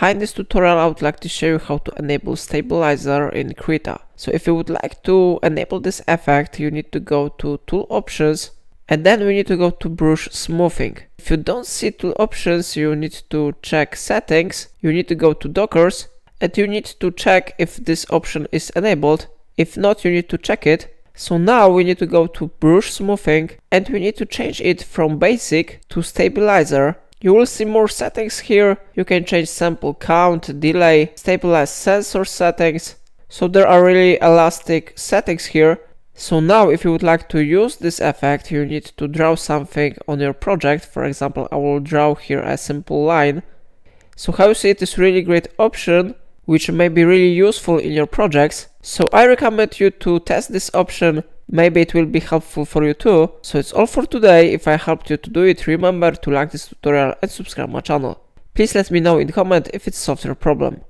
Hi, in this tutorial I would like to show you how to enable stabilizer in Krita. So if you would like to enable this effect, you need to go to tool options and then we need to go to brush smoothing. If you don't see tool options, you need to check settings, you need to go to dockers and you need to check if this option is enabled. If not, you need to check it. So now we need to go to brush smoothing and we need to change it from basic to stabilizer. You will see more settings here. You can change sample count, delay, stabilize sensor settings. So there are really elastic settings here. So now if you would like to use this effect, you need to draw something on your project. For example, I will draw here a simple line. So how you see it is really great option, which may be really useful in your projects. So I recommend you to test this option. Maybe it will be helpful for you too. So it's all for today. If I helped you to do it, remember to like this tutorial and subscribe my channel. Please let me know in comment if it's a software problem.